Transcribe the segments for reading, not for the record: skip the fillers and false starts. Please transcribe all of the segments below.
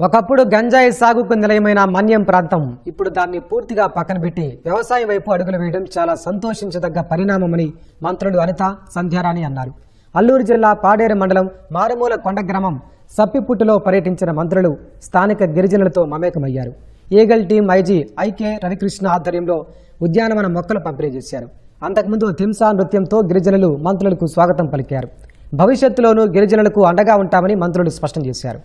ఒకప్పుడు గంజాయి సాగుకు నిలయమైన మన్యం ప్రాంతం ఇప్పుడు దాన్ని పూర్తిగా పక్కన పెట్టి వ్యవసాయం వైపు అడుగులు వేయడం చాలా సంతోషించదగ్గ పరిణామమని మంత్రులు అనిత, సంధ్యారాణి అన్నారు. అల్లూరు జిల్లా పాడేరు మండలం మారుమూల కొండ గ్రామం సప్పిపుట్టులో పర్యటించిన మంత్రులు స్థానిక గిరిజనులతో మమేకమయ్యారు. Eagle team IG IK Ravikrishna ఆధ్వర్యంలో ఉద్యానవన మొక్కలు పంపిణీ చేశారు. అంతకుముందు థింసా నృత్యంతో గిరిజనులు మంత్రులకు స్వాగతం పలికారు. భవిష్యత్తులోనూ గిరిజనులకు అండగా ఉంటామని మంత్రులు స్పష్టం చేశారు.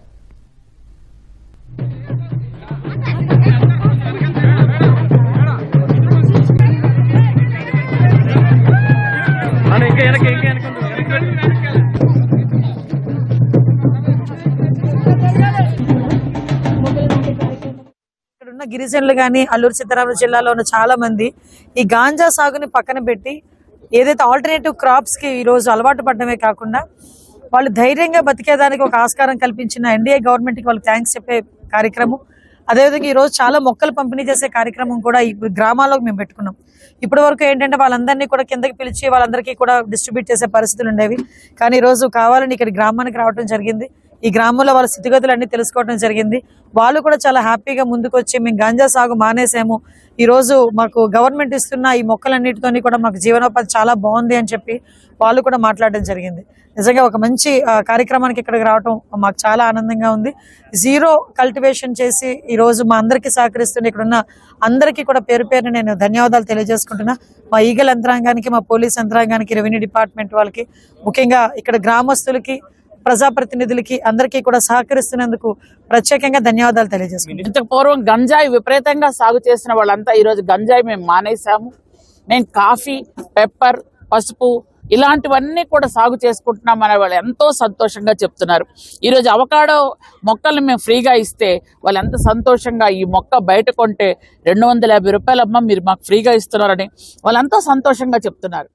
ఇక్కడున్న గిరిజనులు కానీ అల్లూరు సీతారామరాజు జిల్లాలో ఉన్న చాలా మంది ఈ గాంజా సాగుని పక్కన పెట్టి ఏదైతే ఆల్టర్నేటివ్ క్రాప్స్ కి ఈ రోజు అలవాటు పడడమే కాకుండా వాళ్ళు ధైర్యంగా బతికేదానికి ఒక ఆస్కారం కల్పించిన ఎన్డీఏ గవర్నమెంట్ కి వాళ్ళు థ్యాంక్స్ చెప్పే కార్యక్రమం, అదేవిధంగా ఈ రోజు చాలా మొక్కలు పంపిణీ చేసే కార్యక్రమం కూడా ఈ గ్రామాల్లోకి మేము పెట్టుకున్నాం. ఇప్పటి వరకు ఏంటంటే వాళ్ళందరినీ కూడా కిందకి పిలిచి వాళ్ళందరికీ కూడా డిస్ట్రిబ్యూట్ చేసే పరిస్థితులు ఉండేవి. కానీ ఈ రోజు కావాలని ఇక్కడ గ్రామానికి రావడం జరిగింది. ఈ గ్రామంలో వాళ్ళ స్థితిగతులు అన్ని తెలుసుకోవడం జరిగింది. వాళ్ళు కూడా చాలా హ్యాపీగా ముందుకు వచ్చి మేము గాంజా సాగు మానేసాము, ఈ రోజు మాకు గవర్నమెంట్ ఇస్తున్న ఈ మొక్కలన్నిటితోని కూడా మాకు జీవనోపాధి చాలా బాగుంది అని చెప్పి వాళ్ళు కూడా మాట్లాడడం జరిగింది. నిజంగా ఒక మంచి కార్యక్రమానికి ఇక్కడికి రావడం మాకు చాలా ఆనందంగా ఉంది. జీరో కల్టివేషన్ చేసి ఈ రోజు మా అందరికీ సహకరిస్తున్న ఇక్కడున్న అందరికీ కూడా పేరు పేరున నేను ధన్యవాదాలు తెలియజేసుకుంటున్నా. మా ఈగల్ యంత్రాంగానికి, మా పోలీస్ యంత్రాంగానికి, రెవెన్యూ డిపార్ట్మెంట్ వాళ్ళకి, ముఖ్యంగా ఇక్కడ గ్రామస్తులకి, ప్రజాప్రతినిధులకి అందరికీ కూడా సహకరిస్తున్నందుకు ప్రత్యేకంగా ధన్యవాదాలు తెలియజేసుకుంటున్నాను. ఇంతకు పూర్వం గంజాయి విపరీతంగా సాగు చేసిన వాళ్ళంతా ఈ రోజు గంజాయి మేము మానేశాము. నేను కాఫీ, పెప్పర్, పసుపు ఇలాంటివన్నీ కూడా సాగు చేసుకుంటున్నాం అనే వాళ్ళు ఎంతో సంతోషంగా చెప్తున్నారు. ఈరోజు అవకాడో మొక్కల్ని మేము ఫ్రీగా ఇస్తే వాళ్ళు ఎంత సంతోషంగా, ఈ మొక్క బయట కొంటే 250 రూపాయలమ్మ మీరు మాకు ఫ్రీగా ఇస్తున్నారని వాళ్ళు ఎంతో సంతోషంగా చెప్తున్నారు.